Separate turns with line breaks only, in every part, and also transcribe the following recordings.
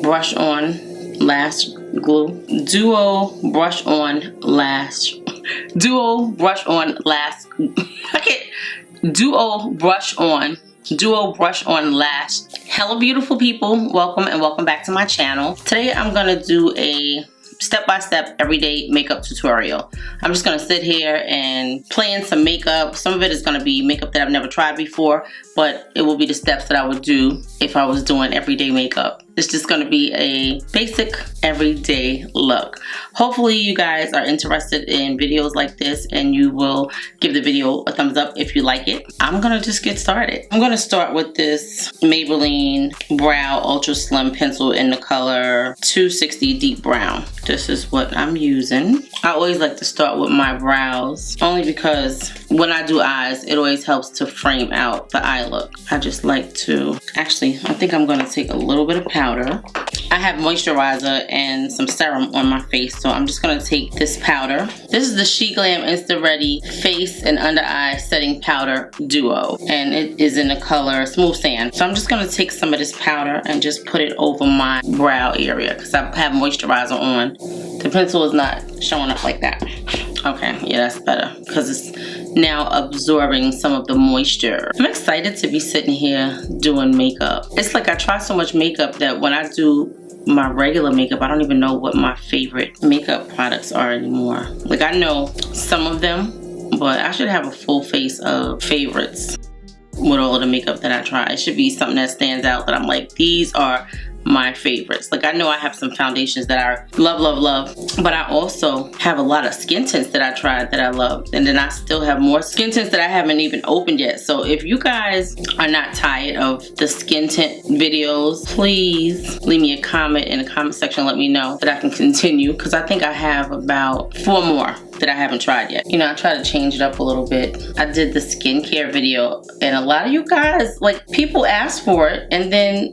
brush on lash glue. Duo brush on lash. Duo brush on lash. Duo brush on lash. Hello beautiful people, welcome and welcome back to my channel. Today I'm gonna do a step-by-step everyday makeup tutorial. I'm just gonna sit here and play in some makeup. Some of it is gonna be makeup that I've never tried before, but it will be the steps that I would do if I was doing everyday makeup. It's just gonna be a basic everyday look. Hopefully you guys are interested in videos like this and you will give the video a thumbs up if you like it. I'm gonna just get started. I'm gonna start with this Maybelline Brow Ultra Slim Pencil in the color 260 Deep Brown. This is what I'm using. I always like to start with my brows, only because when I do eyes, it always helps to frame out the eye look. I just like to, actually, I think I'm gonna take a little bit of powder. I have moisturizer and some serum on my face, so I'm just gonna take this powder. This is the SheGlam Insta Ready Face and Under Eye Setting Powder Duo, and it is in the color Smooth Sand. So I'm just gonna take some of this powder and just put it over my brow area because I have moisturizer on. The pencil is not showing up like that. Okay, yeah, that's better because it's now absorbing some of the moisture. I'm excited to be sitting here doing makeup. It's like I try so much makeup that when I do my regular makeup, I don't even know what my favorite makeup products are anymore. Like I know some of them, but I should have a full face of favorites with all of the makeup that I try. It should be something that stands out that I'm like, these are my favorites. Like I know I have some foundations that I love, but I also have a lot of skin tints that I tried that I love, and then I still have more skin tints that I haven't even opened yet. So if you guys are not tired of the skin tint videos, please leave me a comment in the comment section. Let me know that I can continue, because I think I have about 4 more that I haven't tried yet. You know, I try to change it up a little bit. I did the skincare video and a lot of you guys, like, people asked for it and then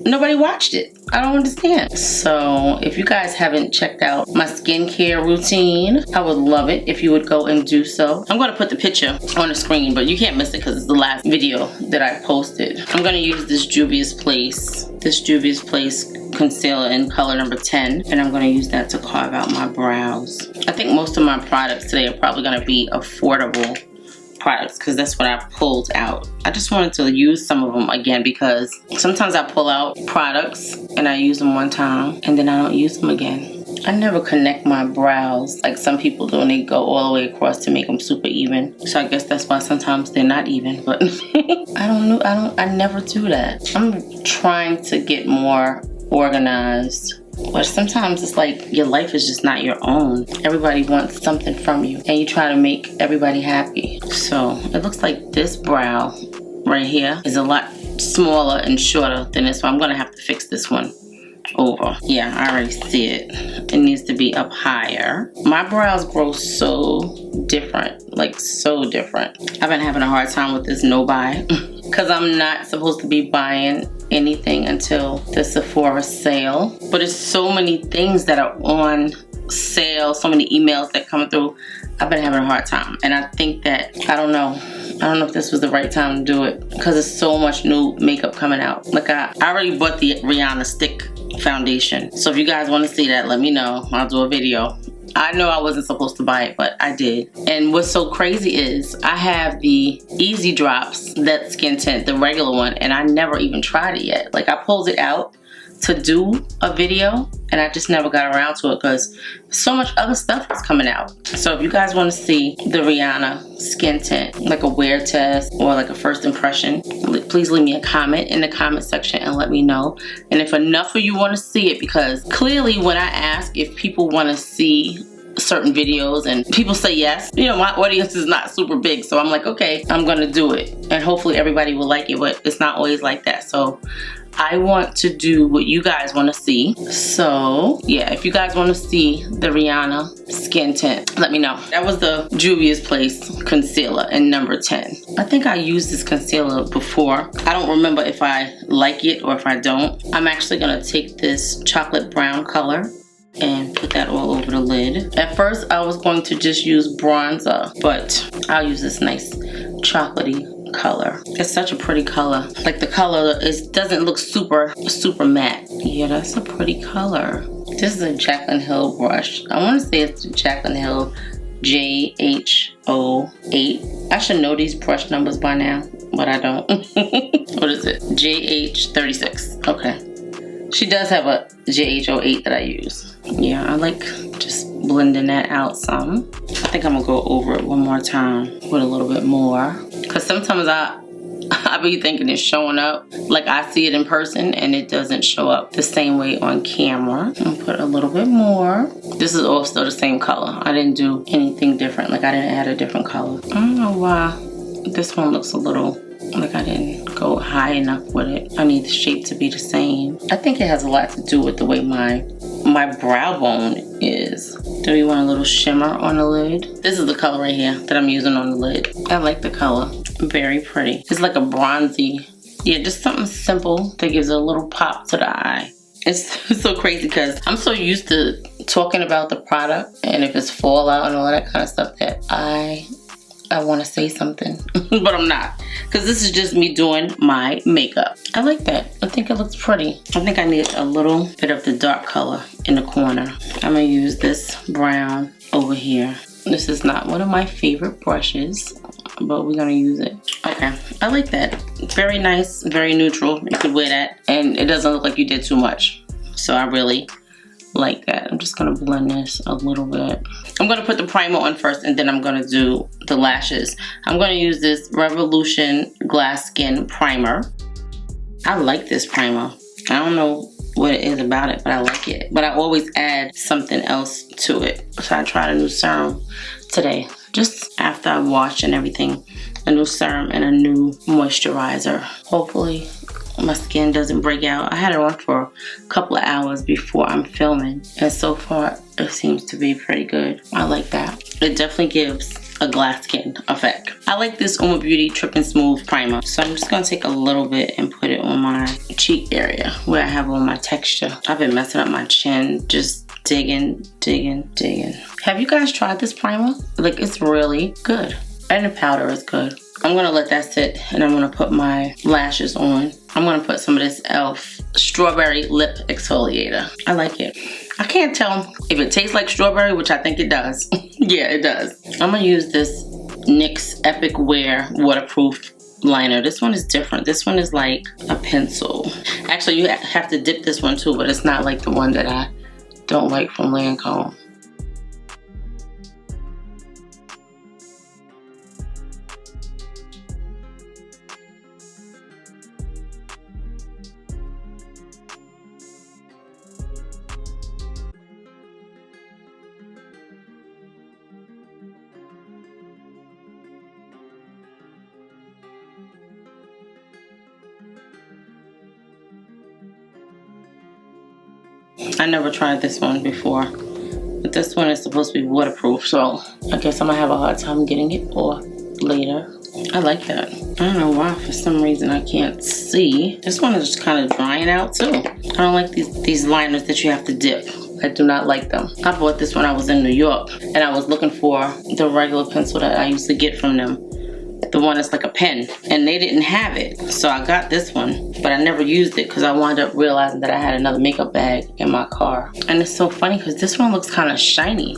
nobody watched it. I don't understand. So if you guys haven't checked out my skincare routine, I would love it if you would go and do so. I'm going to put the picture on the screen, but you can't miss it because it's the last video that I posted. I'm going to use this Juvia's Place concealer in color number 10, and I'm going to use that to carve out my brows. I think most of my products today are probably going to be affordable products because that's what I pulled out. I just wanted to use some of them again because sometimes I pull out products and I use them one time and then I don't use them again. I never connect my brows like some people do, and they go all the way across to make them super even. So I guess that's why sometimes they're not even, but I never do that. I'm trying to get more organized. But sometimes it's like your life is just not your own. Everybody wants something from you and you try to make everybody happy. So it looks like this brow right here is a lot smaller and shorter than this one. I'm gonna have to fix this one over. Yeah, I already see it. It needs to be up higher. My brows grow so different, like so different. I've been having a hard time with this no buy because I'm not supposed to be buying anything until the Sephora sale. But it's so many things that are on sale, so many emails that come through. I've been having a hard time, and I think that, I don't know if this was the right time to do it because there's so much new makeup coming out. Like I already bought the Rihanna stick foundation, so if you guys want to see that, let me know. I'll do a video. I know I wasn't supposed to buy it, but I did. And what's so crazy is I have the Easy Drops, that skin tint, the regular one, and I never even tried it yet. Like I pulled it out to do a video and I just never got around to it because so much other stuff is coming out. So if you guys want to see the Rihanna skin tint, like a wear test or like a first impression, please leave me a comment in the comment section and let me know. And if enough of you want to see it, because clearly when I ask if people want to see certain videos and people say yes, you know, my audience is not super big, so I'm like, okay, I'm gonna do it and hopefully everybody will like it, but it's not always like that. So I want to do what you guys want to see. So yeah, if you guys want to see the Rihanna skin tint, let me know. That was the Juvia's Place concealer in number 10. I think I used this concealer before. I don't remember if I like it or if I don't. I'm actually gonna take this chocolate brown color and put that all over the lid. At first I was going to just use bronzer, but I'll use this nice chocolatey color. It's such a pretty color. Like the color doesn't look super matte. Yeah, that's a pretty color. This is a Jaclyn Hill brush. I want to say it's the Jaclyn Hill JH08. I should know these brush numbers by now, but I don't. What is it? JH36. Okay. She does have a JH08 that I use. Yeah, I like just blending that out some. I think I'm gonna go over it one more time with a little bit more. Cause sometimes I be thinking it's showing up like I see it in person and it doesn't show up the same way on camera. I'm gonna put a little bit more. This is all still the same color. I didn't do anything different. Like I didn't add a different color. I don't know why this one looks a little like I didn't go high enough with it. I need the shape to be the same. I think it has a lot to do with the way my brow bone is. Do we want a little shimmer on the lid? This is the color right here that I'm using on the lid. I like the color. Very pretty. It's like a bronzy. Yeah, just something simple that gives it a little pop to the eye. It's so crazy because I'm so used to talking about the product and if it's fallout and all that kind of stuff that I want to say something, but I'm not. Because this is just me doing my makeup. I like that. I think it looks pretty. I think I need a little bit of the dark color in the corner. I'm going to use this brown over here. This is not one of my favorite brushes, but we're going to use it. Okay, I like that. Very nice, very neutral. You could wear that, and it doesn't look like you did too much. So I really like that. I'm just gonna blend this a little bit. I'm gonna put the primer on first and then I'm gonna do the lashes. I'm gonna use this Revolution Glass Skin Primer. I like this primer. I don't know what it is about it, but I like it. But I always add something else to it. So I tried a new serum today, just after I washed and everything. A new serum and a new moisturizer. Hopefully my skin doesn't break out. I had it on for a couple of hours before I'm filming, and so far it seems to be pretty good. I like that. It definitely gives a glass skin effect. I like this Beauty Trip and Smooth primer, so I'm just gonna take a little bit and put it on my cheek area where I have all my texture. I've been messing up my chin, just digging. Have you guys tried this primer? Like, it's really good, and the powder is good. I'm gonna let that sit and I'm gonna put my lashes on. I'm gonna put some of this e.l.f. Strawberry Lip Exfoliator. I like it. I can't tell if it tastes like strawberry, which I think it does. Yeah, it does. I'm gonna use this NYX Epic Wear Waterproof liner. This one is different. This one is like a pencil. Actually, you have to dip this one too, but it's not like the one that I don't like from Lancome. I never tried this one before, but this one is supposed to be waterproof, so I guess I'm gonna have a hard time getting it off later. I like that. I don't know why, for some reason I can't see. This one is just kind of drying out too. I don't like these liners that you have to dip. I do not like them. I bought this when I was in New York and I was looking for the regular pencil that I used to get from them. The one that's like a pen, and they didn't have it, so I got this one, but I never used it because I wound up realizing that I had another makeup bag in my car. And it's so funny because this one looks kind of shiny.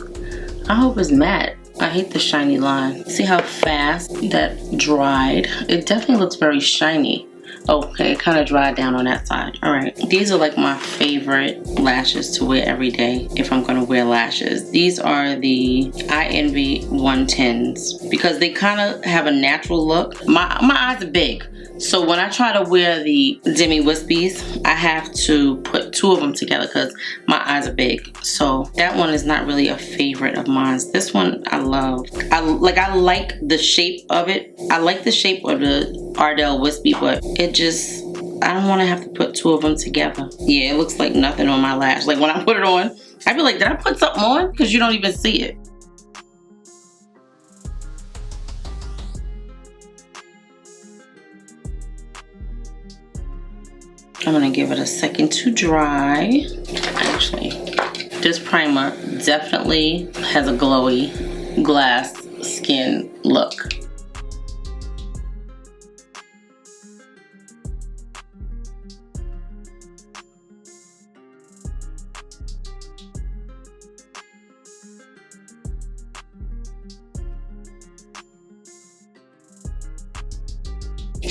I hope it's matte. I hate the shiny line. See how fast that dried? It definitely looks very shiny. Okay, it kind of dried down on that side. All right, these are like my favorite lashes to wear every day if I'm gonna wear lashes. These are the INV 110s because they kind of have a natural look. My eyes are big, so when I try to wear the Demi Wispies, I have to put two of them together because my eyes are big. So that one is not really a favorite of mine. This one I love. I like the shape of it. I like the shape of the Ardell Wispy, but it just, I don't want to have to put two of them together. Yeah, it looks like nothing on my lash. Like when I put it on, I feel like, did I put something on? Because you don't even see it. I'm gonna give it a second to dry. Actually, this primer definitely has a glowy glass skin look.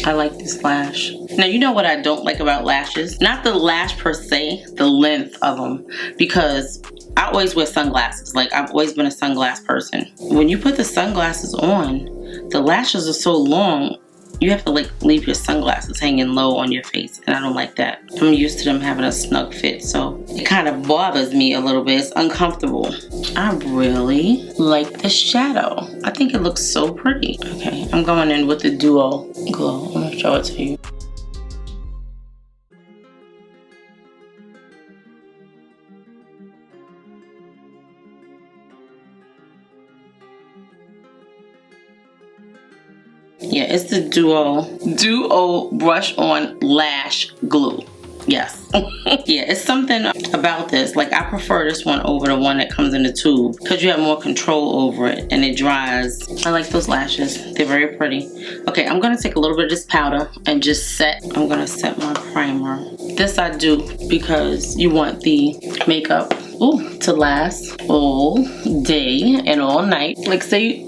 I like this lash. Now, you know what I don't like about lashes? Not the lash per se, the length of them. Because I always wear sunglasses. Like, I've always been a sunglass person. When you put the sunglasses on, the lashes are so long, you have to like leave your sunglasses hanging low on your face, and I don't like that. I'm used to them having a snug fit, so it kind of bothers me a little bit. It's uncomfortable. I really like the shadow. I think it looks so pretty. Okay, I'm going in with the Duo Glow. I'm gonna show it to you. Yeah, it's the Duo Brush On Lash Glue. Yes. Yeah, it's something about this. Like, I prefer this one over the one that comes in the tube because you have more control over it and it dries. I like those lashes. They're very pretty. Okay, I'm going to take a little bit of this powder and just set. I'm going to set my primer. This I do because you want the makeup to last all day and all night. Like, say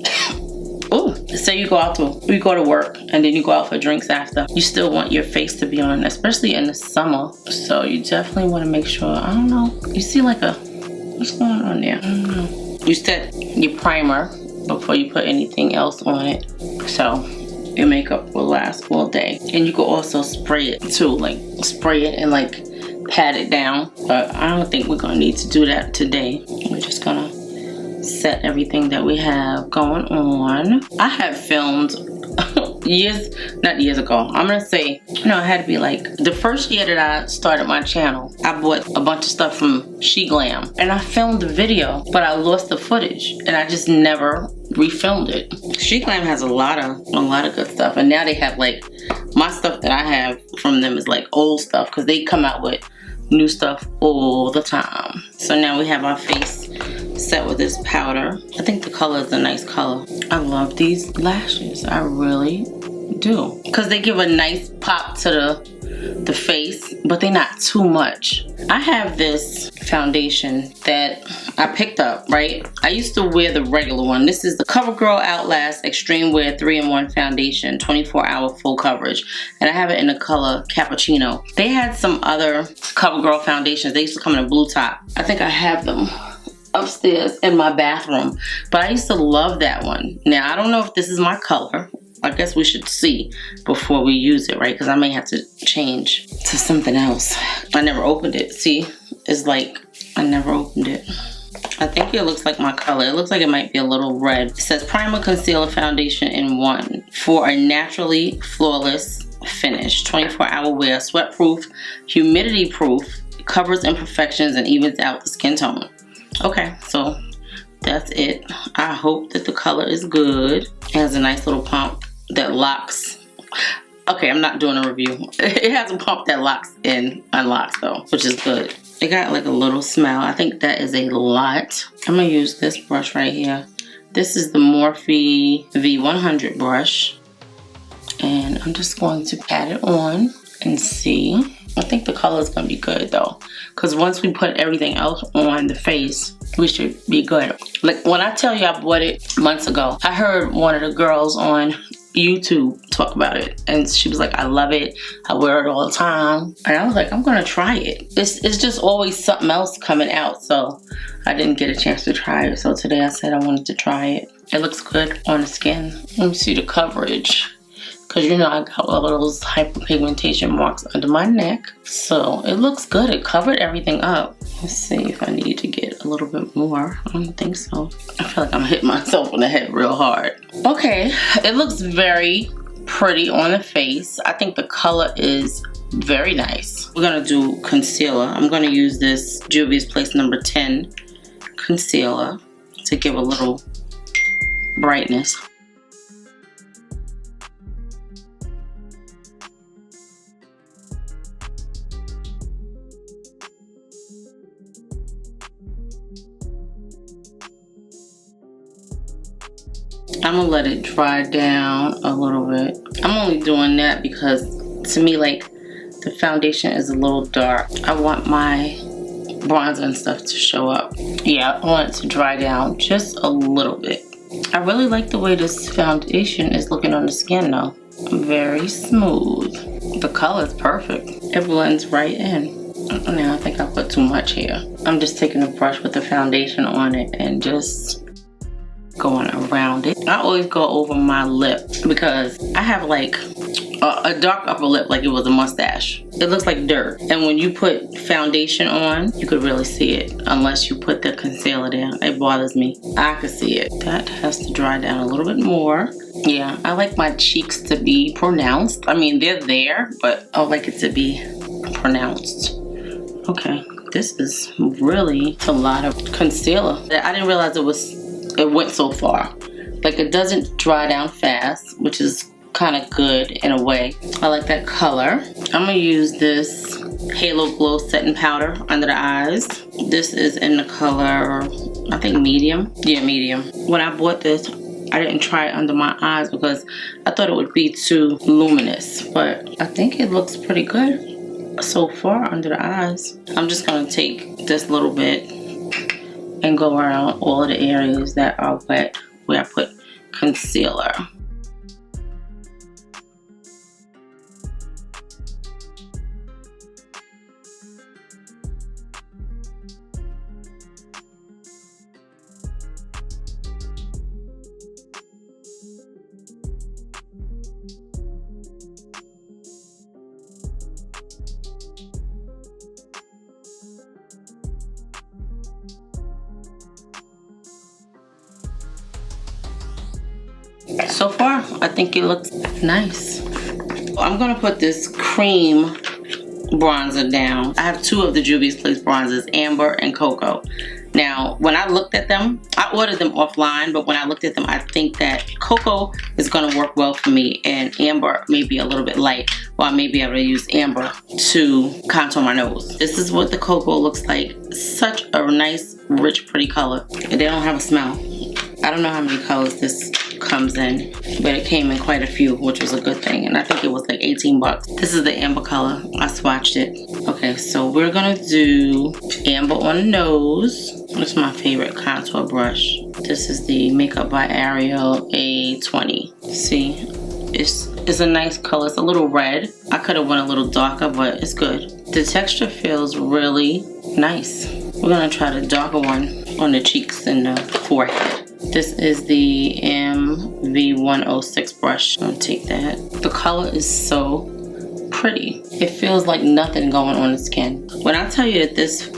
you go to work and then you go out for drinks after. You still want your face to be on, especially in the summer. So you definitely want to make sure, I don't know, you see like what's going on there? I don't know. You set your primer before you put anything else on it. So your makeup will last all day. And you can also spray it too, like spray it and like pat it down. But I don't think we're gonna need to do that today. We're just gonna set everything that we have going on. I have filmed not years ago. I'm gonna say, it had to be like the first year that I started my channel. I bought a bunch of stuff from SheGlam and I filmed the video, but I lost the footage and I just never refilmed it. SheGlam has a lot of good stuff, and now they have like my stuff that I have from them is like old stuff because they come out with new stuff all the time. So now we have our face set with this powder. I think the color is a nice color. I love these lashes. I really do. Because they give a nice pop to the face, but they're not too much. I have this foundation that I picked up, right? I used to wear the regular one. This is the Covergirl Outlast Extreme Wear 3-in-1 Foundation, 24-hour full coverage. And I have it in the color Cappuccino. They had some other Covergirl foundations. They used to come in a blue top. I think I have them upstairs in my bathroom, but I used to love that one. Now, I don't know if this is my color. I guess we should see before we use it, right? Because I may have to change to something else. I never opened it. See, it's like I never opened it. I think it looks like my color. It looks like it might be a little red. It says primer, concealer, foundation in one for a naturally flawless finish. 24-hour wear, sweat proof, humidity proof, covers imperfections and evens out the skin tone. Okay, so that's it. I hope that the color is good. It has a nice little pump that locks. Okay, I'm not doing a review. It has a pump that locks and unlocks though, which is good. It got like a little smell. I think that is a lot. I'm gonna use this brush right here. This is the Morphe V100 brush. And I'm just going to pat it on and see. I think the color is going to be good though, because once we put everything else on the face, we should be good. Like when I tell you I bought it months ago, I heard one of the girls on YouTube talk about it, and she was like, I love it, I wear it all the time. And I was like, I'm gonna try it. It's just always something else coming out, so I didn't get a chance to try it. So today I said I wanted to try it. It looks good on the skin. Let me see the coverage, because you know I got all of those hyperpigmentation marks under my neck. So it looks good. It covered everything up. Let's see if I need to get a little bit more. I don't think so. I feel like I'm hitting myself on the head real hard. Okay, it looks very pretty on the face. I think the color is very nice. We're gonna do concealer. I'm gonna use this Juvia's Place number 10 concealer to give a little brightness. I'm gonna let it dry down a little bit. I'm only doing that because to me, like, the foundation is a little dark. I want my bronzer and stuff to show up. Yeah, I want it to dry down just a little bit. I really like the way this foundation is looking on the skin though. I'm very smooth. The color is perfect. It blends right in. Now I think I put too much here. I'm just taking a brush with the foundation on it and just going around it. I always go over my lip because I have like a dark upper lip, like it was a mustache. It looks like dirt. And when you put foundation on, you could really see it unless you put the concealer down. It bothers me. I could see it. That has to dry down a little bit more. Yeah, I like my cheeks to be pronounced. I mean, they're there, but I like it to be pronounced. Okay, this is really a lot of concealer. I didn't realize it went so far. Like, it doesn't dry down fast, which is kind of good in a way. I like that color. I'm gonna use this Halo Glow setting powder under the eyes. This is in the color, I think medium. Yeah, medium. When I bought this, I didn't try it under my eyes because I thought it would be too luminous, but I think it looks pretty good so far under the eyes. I'm just gonna take this little bit and go around all of the areas that are wet where I put concealer. So far, I think it looks nice. I'm gonna put this cream bronzer down. I have two of the Juvia's Place bronzers, Amber and Cocoa. Now, when I looked at them, I ordered them offline, but when I looked at them, I think that Cocoa is gonna work well for me, and Amber may be a little bit light, or I may be able to use Amber to contour my nose. This is what the Cocoa looks like. Such a nice, rich, pretty color. And they don't have a smell. I don't know how many colors this comes in, but it came in quite a few, which was a good thing, and I think it was like 18 bucks. This is the Amber color. I swatched it. Okay, so we're gonna do Amber on the nose. This is my favorite contour brush. This is the Makeup by Ariel A20. See, it's a nice color. It's a little red. I could have went a little darker, but it's good. The texture feels really nice. We're gonna try the darker one on the cheeks and the forehead. This is the MV106 brush. I'm gonna take that. The color is so pretty. It feels like nothing going on the skin. When I tell you that this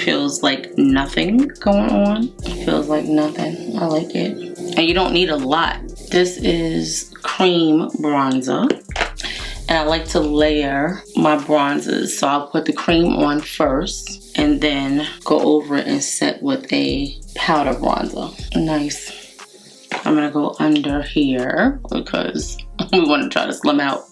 feels like nothing going on, it feels like nothing. I like it. And you don't need a lot. This is cream bronzer. And I like to layer my bronzers. So I'll put the cream on first and then go over it and set with a powder bronzer. Nice. I'm gonna go under here because we want to try to slim out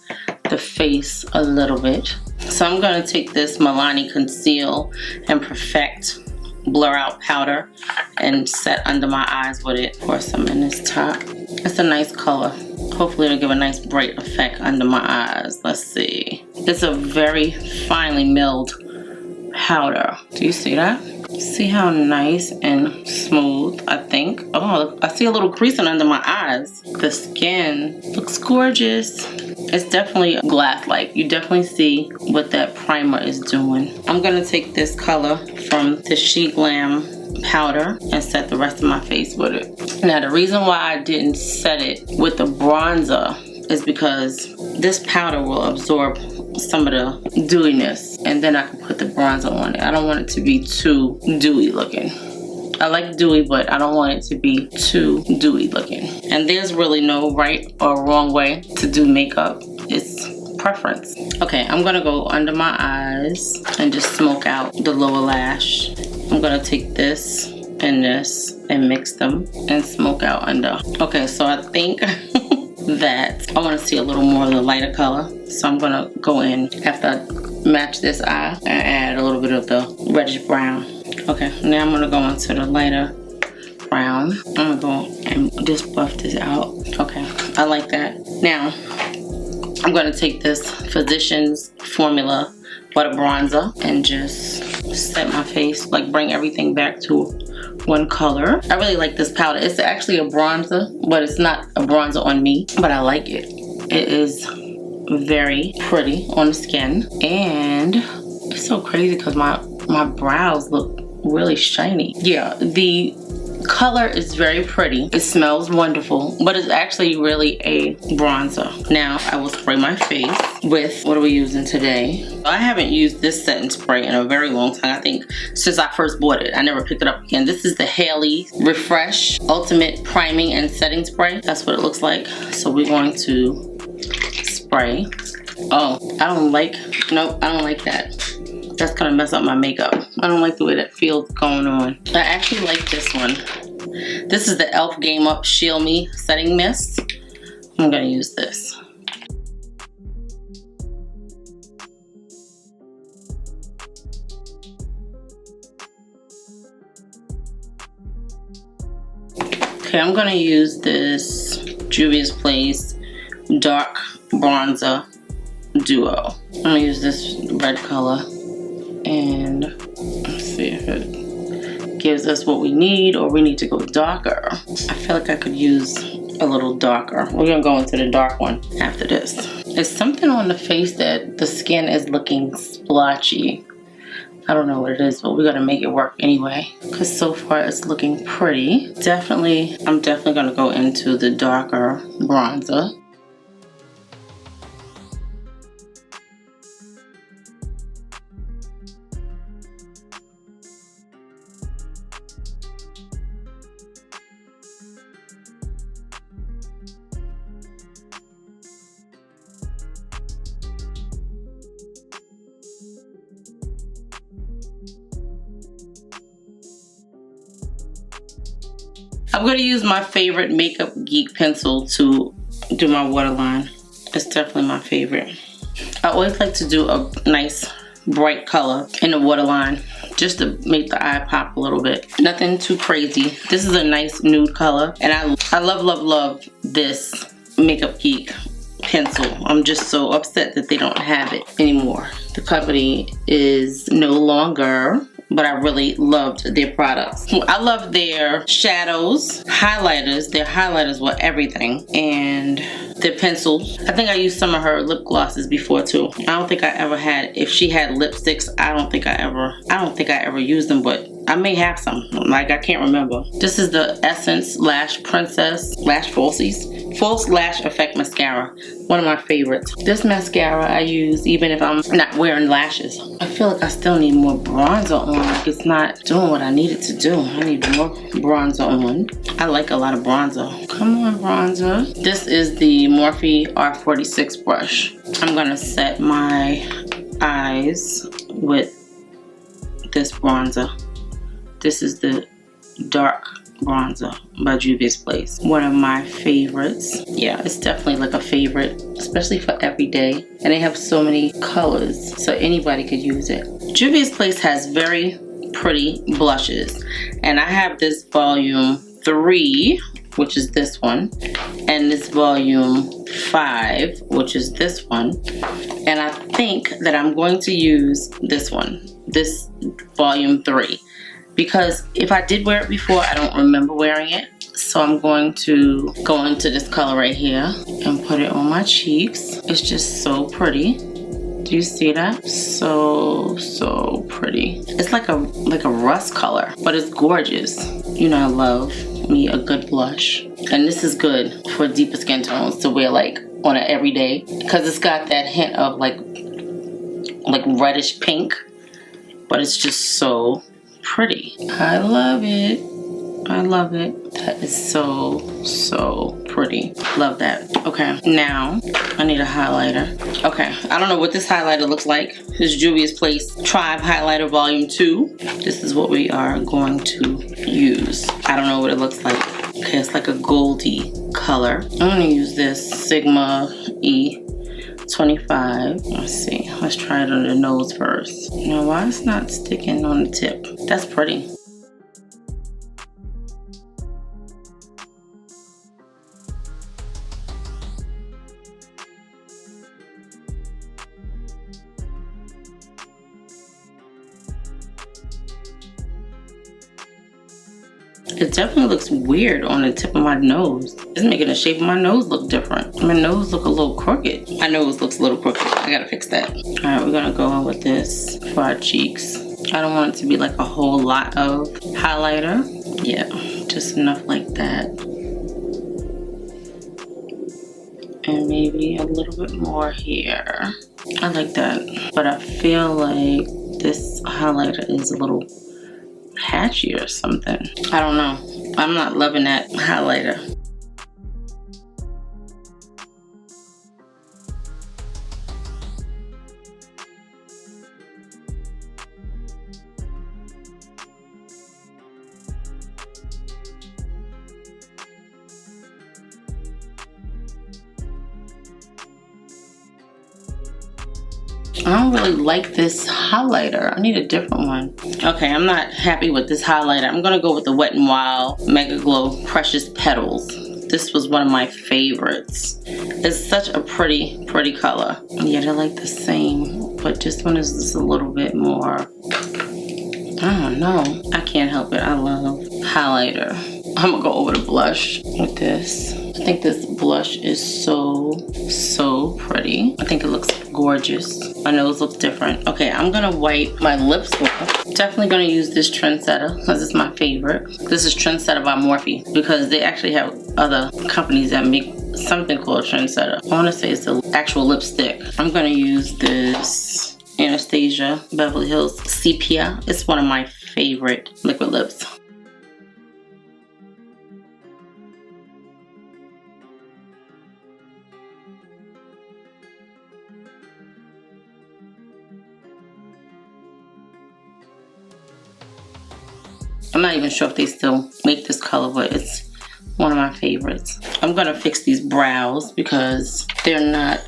the face a little bit. So I'm gonna take this Milani Conceal and Perfect Blur Out powder and set under my eyes with it. Pour some in this top. It's a nice color. Hopefully it'll give a nice bright effect under my eyes. Let's see. It's a very finely milled powder. Do you see that? See how nice and smooth, I think. Oh, I see a little creasing under my eyes. The skin looks gorgeous. It's definitely glass-like. You definitely see what that primer is doing. I'm gonna take this color from the SheGlam powder and set the rest of my face with it. Now, the reason why I didn't set it with the bronzer is because this powder will absorb some of the dewiness, and then I can put the bronzer on it. I don't want it to be too dewy looking. I like dewy, but I don't want it to be too dewy looking. And there's really no right or wrong way to do makeup. It's preference. Okay, I'm gonna go under my eyes and just smoke out the lower lash. I'm gonna take this and mix them and smoke out under. Okay, so I think that I want to see a little more of the lighter color, so I'm gonna go in after I match this eye and add a little bit of the reddish brown. Okay, now I'm gonna go into the lighter brown. I'm gonna go and just buff this out. Okay, I like that. Now I'm gonna take this Physicians Formula Butter Bronzer and just set my face, like bring everything back to one color. I really like this powder. It's actually a bronzer, but it's not a bronzer on me, but I like it. It is very pretty on the skin, and it's so crazy because my brows look really shiny. Yeah, the color is very pretty. It smells wonderful, but it's actually really a bronzer. Now I will spray my face with, what are we using today? I haven't used this setting spray in a very long time. I think since I first bought it. I never picked it up again. This is the Haley Refresh Ultimate Priming and Setting Spray. That's what it looks like. So we're going to spray. Oh, I don't like that. That's gonna mess up my makeup. I don't like the way that feels going on. I actually like this one. This is the e.l.f. Game Up Shield Me Setting Mist. I'm gonna use this. Okay, I'm gonna use this Juvia's Place Dark Bronzer Duo. I'm gonna use this red color, and let's see if it gives us what we need, or we need to go darker. I feel like I could use a little darker. We're gonna go into the dark one after this. There's something on the face that the skin is looking splotchy. I don't know what it is, but we're gonna make it work anyway, because so far it's looking pretty. I'm definitely gonna go into the darker bronzer. I'm going to use my favorite Makeup Geek pencil to do my waterline. It's definitely my favorite. I always like to do a nice bright color in the waterline just to make the eye pop a little bit. Nothing too crazy. This is a nice nude color, and I love this Makeup Geek pencil. I'm just so upset that they don't have it anymore. The company is no longer, but I really loved their products. I love their shadows, highlighters. Their highlighters were everything, and their pencils. I think I used some of her lip glosses before too. I don't think I ever had, if she had lipsticks, I don't think I ever used them, but I may have some. Like, I can't remember. This is the Essence Lash Princess Lash False Lash Effect Mascara. One of my favorites. This mascara I use even if I'm not wearing lashes. I feel like I still need more bronzer on. Like, it's not doing what I need it to do. I need more bronzer on. I like a lot of bronzer. Come on, bronzer. This is the Morphe R46 brush. I'm gonna set my eyes with this bronzer. This is the dark bronzer by Juvia's Place. One of my favorites. Yeah, it's definitely like a favorite, especially for everyday. And they have so many colors, so anybody could use it. Juvia's Place has very pretty blushes. And I have this volume 3, which is this one, and this volume 5, which is this one. And I think that I'm going to use this one, this volume 3. Because if I did wear it before, I don't remember wearing it. So I'm going to go into this color right here and put it on my cheeks. It's just so pretty. Do you see that? So pretty. It's like a rust color, but it's gorgeous. You know I love me a good blush. And this is good for deeper skin tones to wear like on an everyday, because it's got that hint of like reddish pink, but it's just so pretty. I love it. I love it. That is so pretty. Love that. Okay, now I need a highlighter. Okay, I don't know what this highlighter looks like. This is Juvia's Place Tribe Highlighter Volume 2. This is what we are going to use. I don't know what it looks like. Okay, it's like a goldy color. I'm gonna use this Sigma E25. Let's see. Let's try it on the nose first. You know why it's not sticking on the tip? That's pretty. It definitely looks weird on the tip of my nose. It's making the shape of my nose look different. My nose look a little crooked. My nose looks a little crooked. I gotta fix that. All right, we're gonna go in with this for our cheeks. I don't want it to be like a whole lot of highlighter. Yeah, just enough like that. And maybe a little bit more here. I like that. But I feel like this highlighter is a little patchy or something. I don't know. I'm not loving that highlighter. I don't really like this highlighter. I need a different one. Okay, I'm not happy with this highlighter. I'm gonna go with the Wet n Wild Mega Glow Precious Petals. This was one of my favorites. It's such a pretty color. Yeah, they're like the same, but this one is just a little bit more, I don't know. I can't help it. I love highlighter. I'm gonna go over the blush with this. I think this blush is so pretty. I think it looks gorgeous. My nose looks different. Okay, I'm gonna wipe my lips off. Definitely gonna use this Trendsetter because it's my favorite. This is Trendsetter by Morphe because they actually have other companies that make something called Trendsetter. I wanna say it's the actual lipstick. I'm gonna use this Anastasia Beverly Hills Sepia. It's one of my favorite liquid lips. I'm not even sure if they still make this color, but it's one of my favorites. I'm gonna fix these brows because they're not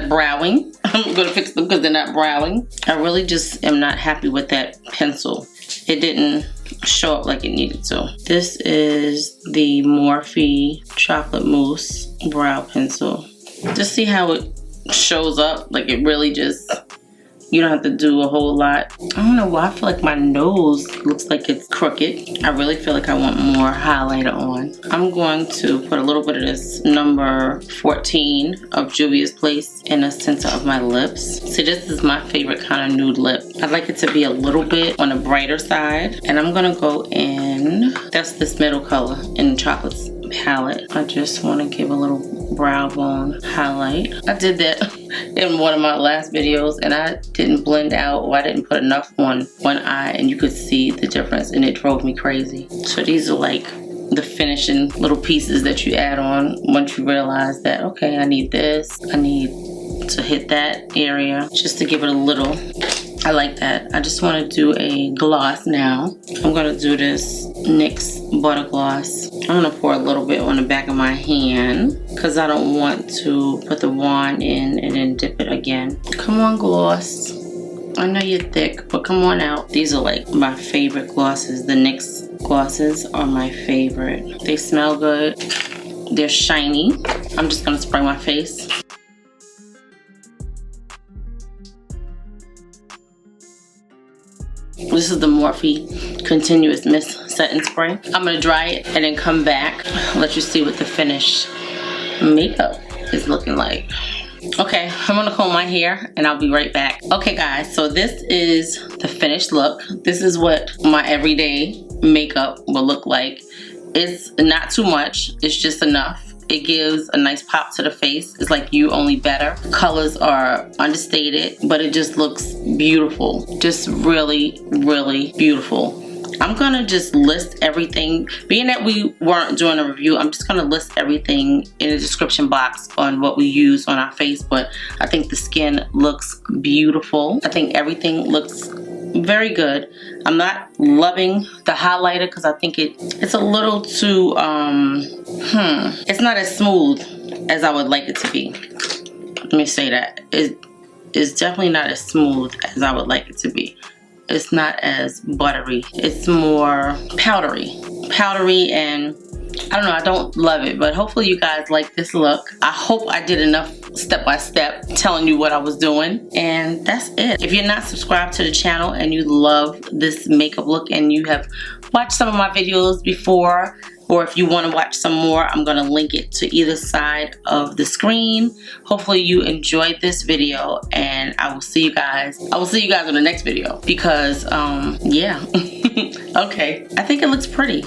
browing. I'm gonna fix them because they're not browing. I really just am not happy with that pencil. It didn't show up like it needed to. This is the Morphe Chocolate Mousse Brow Pencil. Just see how it shows up. Like it really just, you don't have to do a whole lot. I don't know why I feel like my nose looks like it's crooked. I really feel like I want more highlighter on. I'm going to put a little bit of this number 14 of Juvia's Place in the center of my lips. See, this is my favorite kind of nude lip. I'd like it to be a little bit on the brighter side. And I'm gonna go in, that's this middle color in the Chocolates palette. I just want to give a little brow bone highlight. I did that in one of my last videos and I didn't blend out, or I didn't put enough on one eye, and you could see the difference and it drove me crazy. So these are like the finishing little pieces that you add on once you realize that, okay, I need this, I need to hit that area just to give it a little. I like that. I just want to do a gloss now. I'm going to do this NYX Butter Gloss. I'm going to pour a little bit on the back of my hand because I don't want to put the wand in and then dip it again. Come on, gloss. I know you're thick, but come on out. These are like my favorite glosses. The NYX glosses are my favorite. They smell good. They're shiny. I'm just going to spray my face. This is the Morphe Continuous Mist Setting Spray. I'm gonna dry it and then come back, let you see what the finished makeup is looking like. Okay, I'm gonna comb my hair and I'll be right back. Okay guys, so this is the finished look. This is what my everyday makeup will look like. It's not too much, it's just enough. It gives a nice pop to the face. It's like You, only better. Colors are understated, but it just looks beautiful. Just really, really beautiful. I'm gonna just list everything. Being that we weren't doing a review, I'm just gonna list everything in the description box on what we use on our face, but I think the skin looks beautiful. I think everything looks very good. I'm not loving the highlighter because I think it's a little too, it's not as smooth as I would like it to be. Let me say that. It's definitely not as smooth as I would like it to be. It's not as buttery. It's more powdery. Powdery, and I don't know, I don't love it, but hopefully you guys like this look. I hope I did enough step by step telling you what I was doing, and that's it. If you're not subscribed to the channel and you love this makeup look and you have watched some of my videos before, or if you want to watch some more, I'm going to link it to either side of the screen. Hopefully you enjoyed this video, and I will see you guys in the next video because yeah. Okay, I think it looks pretty.